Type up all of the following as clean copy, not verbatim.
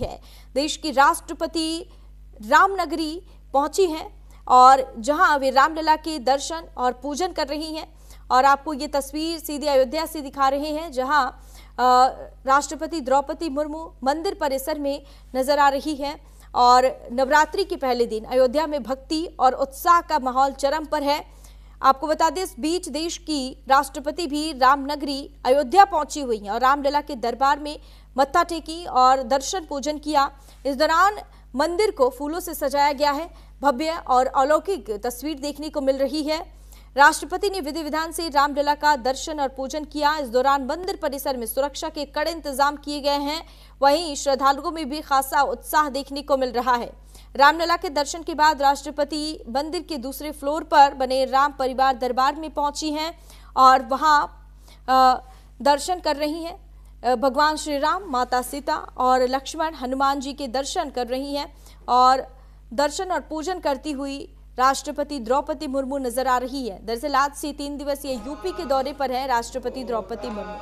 है। देश की राष्ट्रपति रामनगरी पहुंची हैं और जहां वे रामलला के दर्शन और पूजन कर रही हैं। और आपको ये तस्वीर सीधी अयोध्या से दिखा रहे हैं, जहां राष्ट्रपति द्रौपदी मुर्मू मंदिर परिसर में नजर आ रही हैं। और नवरात्रि के पहले दिन अयोध्या में भक्ति और उत्साह का माहौल चरम पर है। आपको बता दें, इस बीच देश की राष्ट्रपति भी रामनगरी अयोध्या पहुंची हुई हैं और रामलला के दरबार में मत्था टेकी और दर्शन पूजन किया। इस दौरान मंदिर को फूलों से सजाया गया है। भव्य और अलौकिक तस्वीर देखने को मिल रही है। राष्ट्रपति ने विधि विधान से रामलला का दर्शन और पूजन किया। इस दौरान मंदिर परिसर में सुरक्षा के कड़े इंतजाम किए गए हैं। वहीं श्रद्धालुओं में भी खासा उत्साह देखने को मिल रहा है। रामलला के दर्शन के बाद राष्ट्रपति मंदिर के दूसरे फ्लोर पर बने राम परिवार दरबार में पहुंची हैं और वहां दर्शन कर रही हैं। भगवान श्री राम, माता सीता और लक्ष्मण, हनुमान जी के दर्शन कर रही हैं और दर्शन और पूजन करती हुई राष्ट्रपति द्रौपदी मुर्मू नजर आ रही है। दरअसल आज से 3 दिवसीय यूपी के दौरे पर है राष्ट्रपति द्रौपदी मुर्मू।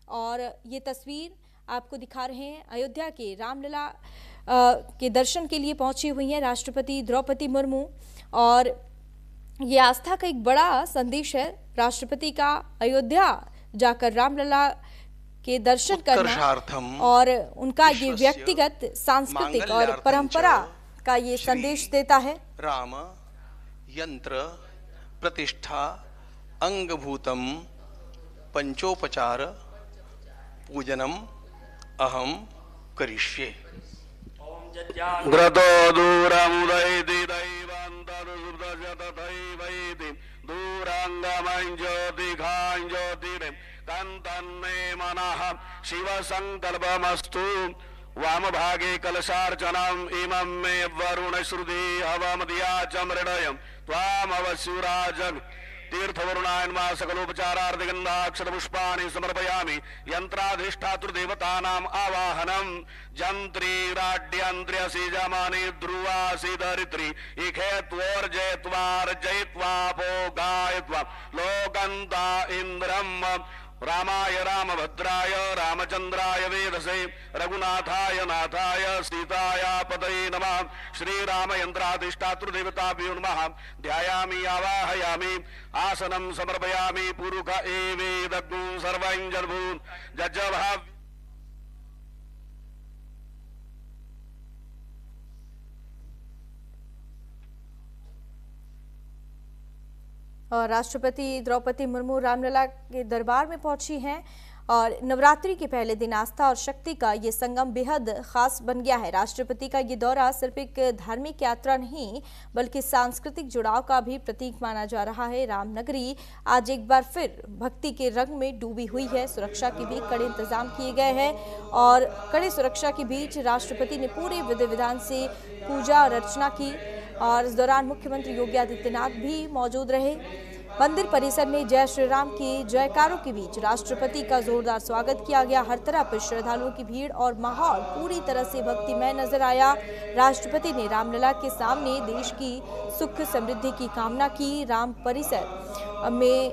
और ये तस्वीर आपको दिखा रहे हैं, अयोध्या के रामलला के दर्शन के लिए पहुंची हुई हैं राष्ट्रपति द्रौपदी मुर्मू। और ये आस्था का एक बड़ा संदेश है राष्ट्रपति का अयोध्या जाकर रामलला के दर्शन करना और उनका ये व्यक्तिगत, सांस्कृतिक और परंपरा का ये संदेश देता है। राम यंत्र प्रतिष्ठा अंगभूतम पंचोपचार पूजनम अहम करिष्ये। ग्रतो दूरमुदयति दैवान्तरसुतजतथैव जंगमं ज्योतिघां ज्योतिर् तन्मे मनः शिव संकल्पमस्तु। वामभागे कलशार्चनम् इमं मे वरुण श्रुति हवमदिया च मृडयम् त्वामवस्युराजन्। तीर्थवरुणायन्मा सकलोपचारार्धगन्धाक्षरपुष्पाणि समर्पयामि। यन्त्राधिष्ठातृदेवतानाम् आवाहनम् जन्त्रीराड्यन्त्र्यसि जमानि ध्रुवासि धरित्री इखे त्वोर्जयत्वार्जयित्वापो गायत्वा लोकन्ता इन्द्रम्। रामाय रामभद्राय रामचन्द्राय वेदसे रघुनाथाय नाथाय सीताय पतये नमः। श्रीराम यन्त्राधिष्ठातृदेवताभ्यो नमः। ध्यायामि आवाहयामि आसनं समर्पयामि। पुरुष एवेदग्नो सर्वं जर्भून् जज्जभाव। और राष्ट्रपति द्रौपदी मुर्मू रामलला के दरबार में पहुंची हैं और नवरात्रि के पहले दिन आस्था और शक्ति का ये संगम बेहद खास बन गया है। राष्ट्रपति का ये दौरा सिर्फ एक धार्मिक यात्रा नहीं बल्कि सांस्कृतिक जुड़ाव का भी प्रतीक माना जा रहा है। रामनगरी आज एक बार फिर भक्ति के रंग में डूबी हुई है। सुरक्षा के भी कड़े इंतजाम किए गए हैं और कड़े सुरक्षा के बीच राष्ट्रपति ने पूरे विधि विधान से पूजा और अर्चना की और इस दौरान मुख्यमंत्री योगी आदित्यनाथ भी मौजूद रहे। मंदिर परिसर में जय श्री राम की जयकारों के बीच राष्ट्रपति का जोरदार स्वागत किया गया। हर तरफ श्रद्धालुओं की भीड़ और माहौल पूरी तरह से भक्तिमय नजर आया। राष्ट्रपति ने रामलला के सामने देश की सुख समृद्धि की कामना की। राम परिसर में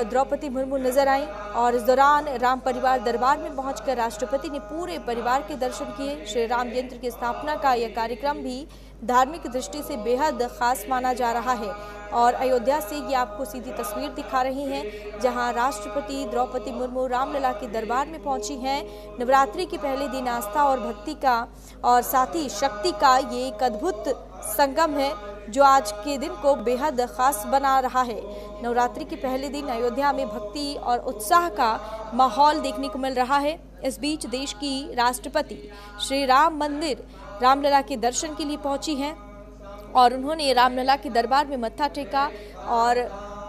द्रौपदी मुर्मू नजर आई और इस दौरान राम परिवार दरबार में पहुंचकर राष्ट्रपति ने पूरे परिवार के दर्शन किए। श्री राम यंत्र की स्थापना का यह कार्यक्रम भी धार्मिक दृष्टि से बेहद खास माना जा रहा है। और अयोध्या से ये आपको सीधी तस्वीर दिखा रही हैं जहां राष्ट्रपति द्रौपदी मुर्मू रामलला के दरबार में पहुंची हैं। नवरात्रि के पहले दिन आस्था और भक्ति का और साथ ही शक्ति का ये एक अद्भुत संगम है जो आज के दिन को बेहद खास बना रहा है। नवरात्रि के पहले दिन अयोध्या में भक्ति और उत्साह का माहौल देखने को मिल रहा है। इस बीच देश की राष्ट्रपति श्री राम मंदिर रामलला के दर्शन के लिए पहुंची हैं और उन्होंने रामलला के दरबार में मत्था टेका और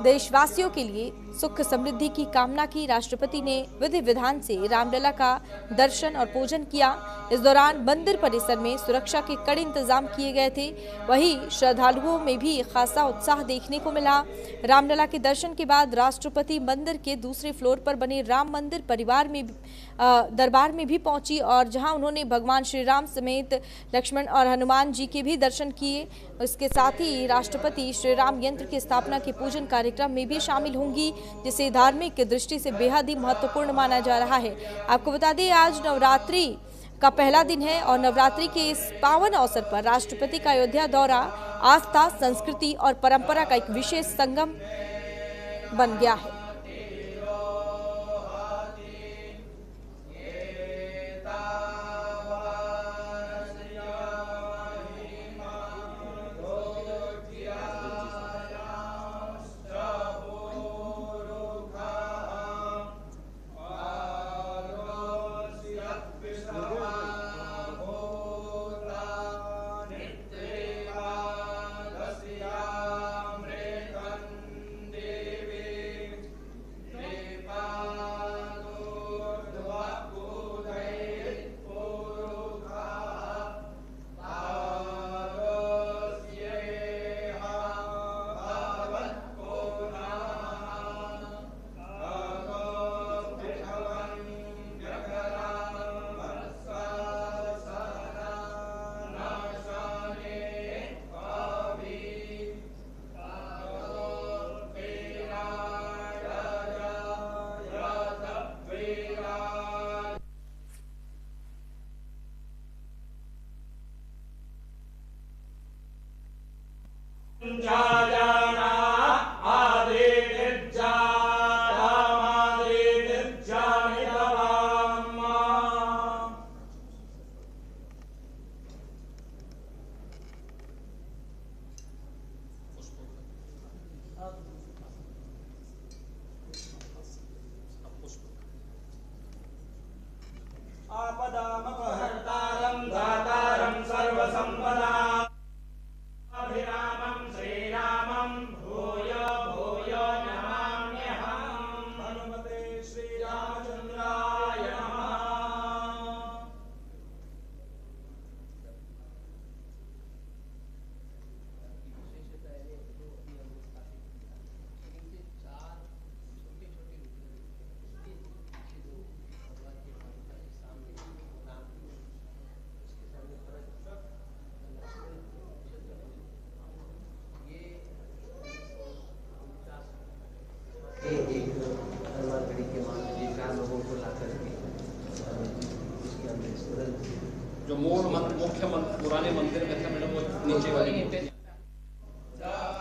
देशवासियों के लिए सुख समृद्धि की कामना की। राष्ट्रपति ने विधि विधान से रामलला का दर्शन और पूजन किया। इस दौरान मंदिर परिसर में सुरक्षा के कड़े इंतजाम किए गए थे। वहीं श्रद्धालुओं में भी खासा उत्साह देखने को मिला। रामलला के दर्शन के बाद राष्ट्रपति मंदिर के दूसरे फ्लोर पर बने राम मंदिर परिवार में दरबार में भी पहुंची और जहां उन्होंने भगवान श्री राम समेत लक्ष्मण और हनुमान जी के भी दर्शन किए। इसके साथ ही राष्ट्रपति श्री राम यंत्र की स्थापना के पूजन कार्यक्रम में भी शामिल होंगी जिसे धार्मिक दृष्टि से बेहद ही महत्वपूर्ण माना जा रहा है। आपको बता दें आज नवरात्रि का पहला दिन है और नवरात्रि के इस पावन अवसर पर राष्ट्रपति का अयोध्या दौरा आस्था, संस्कृति और परंपरा का एक विशेष संगम बन गया है।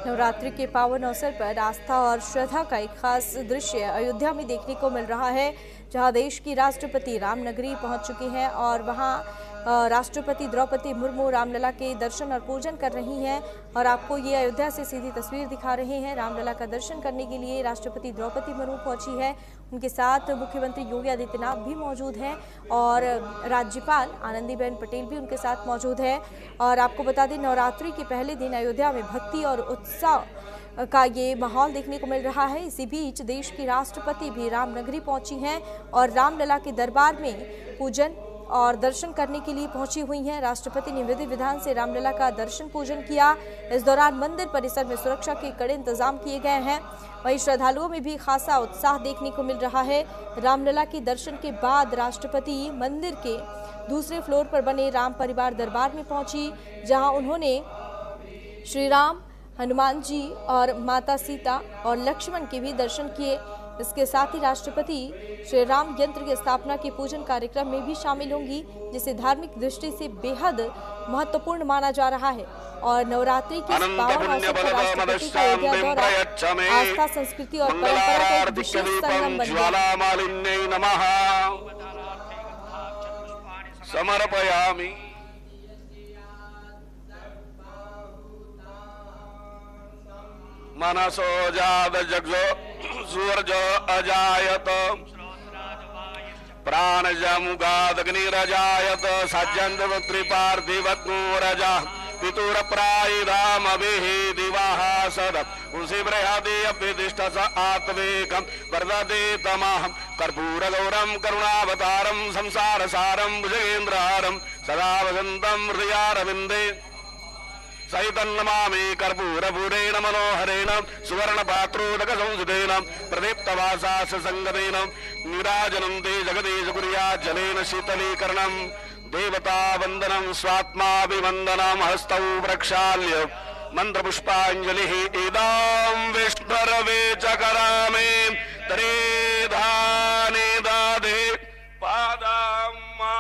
नवरात्रि के पावन अवसर पर आस्था और श्रद्धा का एक खास दृश्य अयोध्या में देखने को मिल रहा है, जहां देश की राष्ट्रपति रामनगरी पहुंच चुकी हैं और वहां राष्ट्रपति द्रौपदी मुर्मू रामलला के दर्शन और पूजन कर रही हैं। और आपको ये अयोध्या से सीधी तस्वीर दिखा रहे हैं। रामलला का दर्शन करने के लिए राष्ट्रपति द्रौपदी मुर्मू पहुंची है। उनके साथ मुख्यमंत्री योगी आदित्यनाथ भी मौजूद हैं और राज्यपाल आनंदीबेन पटेल भी उनके साथ मौजूद है। और आपको बता दें, नवरात्रि के पहले दिन अयोध्या में भक्ति और उत्साह का ये माहौल देखने को मिल रहा है। इसी बीच देश की राष्ट्रपति भी रामनगरी पहुंची हैं और रामलला के दरबार में पूजन और दर्शन करने के लिए पहुंची हुई हैं। राष्ट्रपति ने विधि विधान से रामलला का दर्शन पूजन किया। इस दौरान मंदिर परिसर में सुरक्षा के कड़े इंतजाम किए गए हैं। वहीं श्रद्धालुओं में भी खासा उत्साह देखने को मिल रहा है। रामलला के दर्शन के बाद राष्ट्रपति मंदिर के दूसरे फ्लोर पर बने राम परिवार दरबार में पहुंची, जहां उन्होंने श्री राम, हनुमान जी और माता सीता और लक्ष्मण के भी दर्शन किए। इसके साथ ही राष्ट्रपति श्री राम यंत्र की स्थापना के पूजन कार्यक्रम में भी शामिल होंगी, जिसे धार्मिक दृष्टि से बेहद महत्वपूर्ण माना जा रहा है। और नवरात्रि के इस पावन अवसर पर राष्ट्रपति का अयोध्या दौरा आस्था, संस्कृति और परंपरा का एक विशेष संगम बन गया। समर्पयामि। मनसो जात जगो सूर्यो अजायत प्राणजमुगादग्निरजायत सज्जन्त त्रिपार्थिवग्नोरजा पितुर प्रायिरामभिः दिवाः सद उंसि बृहदे अभ्युदिष्ट स आत्मेकं वर्धते तमहं कर्पूरगौरं करुणावतारं संसारसारं भुजगेन्द्रहारं सदा वसन्तं हृदयारविन्दे सहितन्नमामि कर्पूरपूरेण मनोहरेण सुवर्णपात्रोदकसंस्थितेन प्रदीप्तवासास्य नीराजनं ते जगदीश कुर्यात् जलेन शीतलीकरणं देवतावन्दनं स्वात्माभिवन्दनं हस्तौ प्रक्षाल्य मन्त्रपुष्पाञ्जलिः इदां विष्णुरवे च करामि त्रिधानि दधे पादां मा